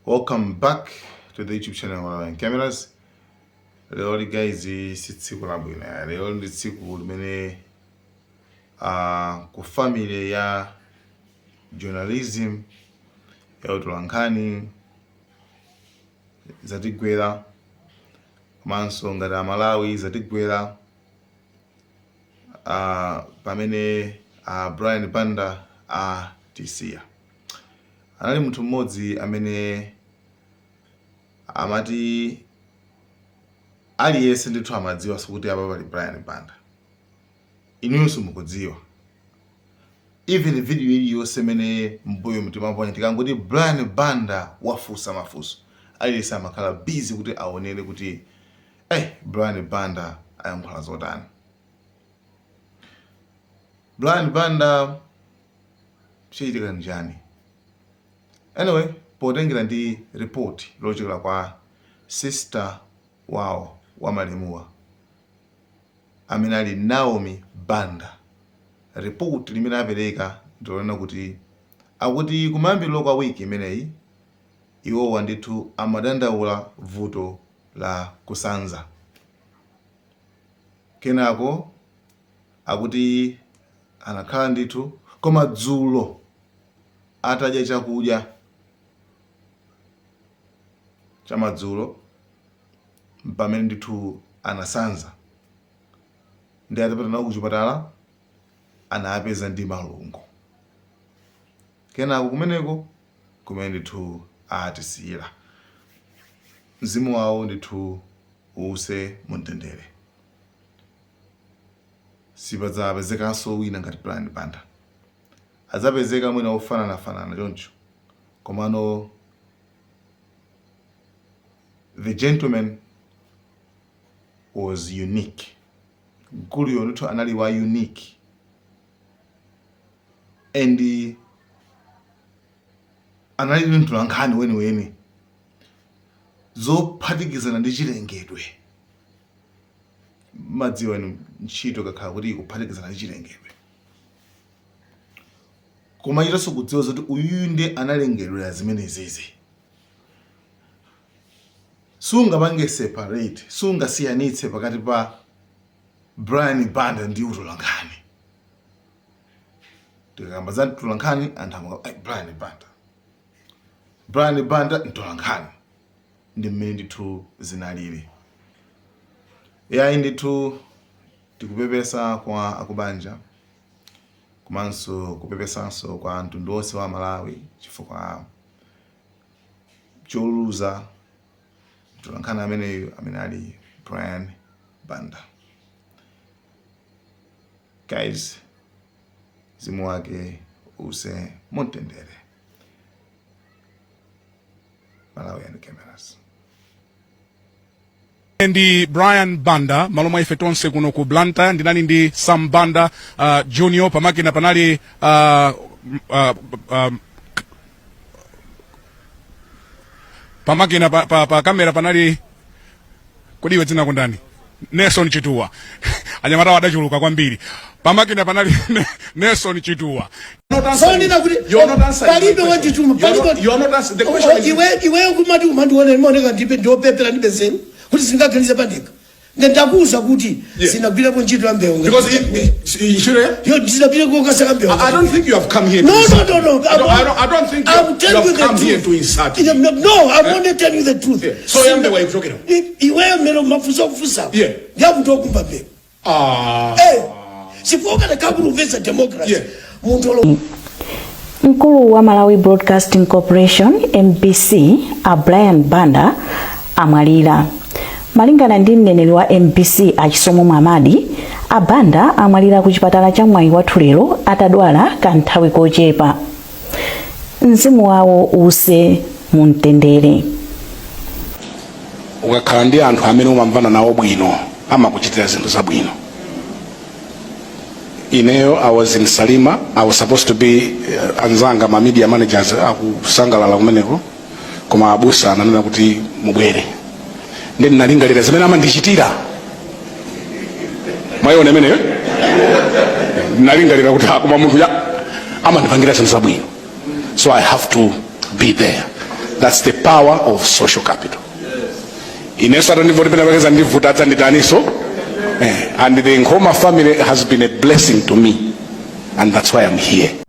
Welcome back to the YouTube channel Waulura Cameras. Leo guys, sitsiku la bwino. Leo ndi tsiku limene ku family ya journalism ya utolankhani zatigwera komanso ngati Malawi zatigwera pamene Brian Banda tisiya. Anali munthu mmodzi amene amati aliyense ndithu amadziwa kuti apa pali Brian Banda. Inuyonso mukudziwa. Even video iliyonse imene mbuyo mtima mponya tikangoti Brian Banda wafusa mafuso, aliyense amakhala busy kuti aonere kuti Brian Banda ayankhula zotani. Brian Banda chitika njani? Anyway, potengera ndi report lochokera kwa sister wawo wa malemuwa amene ali Naomi Banda. Report limene apereka ndilona kuti akuti kumayambiriro kwa wiki imeneyi iwowa ndithu amadandaula vuto la kusanza. Kenako akuti anakhala ndithu koma dzulo atadya chakudya chamadzulo pamene ndithu anasanza ndi atapita nawo kuchipatala anapeza ndi malungo. Kenako kumeneko kumene ndithu atisiyira. Mzimu wawo ndithu uuse mumtendere. Sipadzapezekanso wina ngati Brian Banda. Adzapezeka mwina ofanana choncho. Komano the gentleman was unique. Mkulu ndithu anali wa unique. And anali mtolankhani weniweni zophatikizana ndi chilengedwe. Madziwa ni ntchito kakhala kuti kuphatikizana ndi chilengedwe. Koma itanso kudziwa zoti uyu ndi analengedwera zimenezi. Sungapange separate, sungasiyanitse pakati pa Brian Banda ndi utolankhani. Tikakamba za utolankhani anthu amaka Brian Banda. Brian Banda mtolankhani ndi mmene ndithu zinalili. Yayi ndithu tikupepesa kwa akubanja komanso kupepesanso kwa mtundu wonse wa Malawi chifukwa choluza mtolankhani amene ali Brian Banda. Guys, mzimu wake uuse mumtendere. Malawi and cameras. Ndi Brian Banda malomwa ife tonse kuno ku Blantyre ndinali ndi Sam Banda Junior pamakina panali pamakina pa kamera panali kodiwe dzina kundani Nelson Chituwa. Anyamata wadachuluka kwambiri. Pamakina panali Nelson Chituwa. You are not answering the question. Iwe kumati kumandone moneka ndipe ndopepera ndibezeni kuti singaganize bandika. Ndakuza kuti sinagwira ntchito ambewo. Because I don't think you have come here. No. I don't think you have come here to insult. No, I'm only telling you the truth. So I am the way you're talking about. Iwe mero mafuso kufusa. Yeah. Yakuto kumbabe. Sifoka na kaburu vesa democracy. Mkulu wa Malawi Broadcasting Corporation MBC Brian Banda amwalira. Malingana ndi mneneri wa MBC Achisomo Mamadi, Banda amwalira ku chipatala cha Mwayi wathu lero atadwala kanthawi kochepa. Mzimu wawo uuse mumtendere. Ukakhala ndi anthu amene umamvana nawo bwino amakuchitira zinthu zabwino. Ineyo, I was in Salima. I was supposed to be anzanga ma media managers akusangalala kumeneko koma abusa ananena kuti mubwere. Ndi nalingalira zimene amandichitira. Mwayiona imeneyo? Nalingalira kuti akoma munthu amandipangira zinthu zabwino. So I have to be there. That's the power of social capital. Ineso atanivoti pena pakeza ndivuta atanditaniso. And the Nchemwali family has been a blessing to me. And that's why I'm here.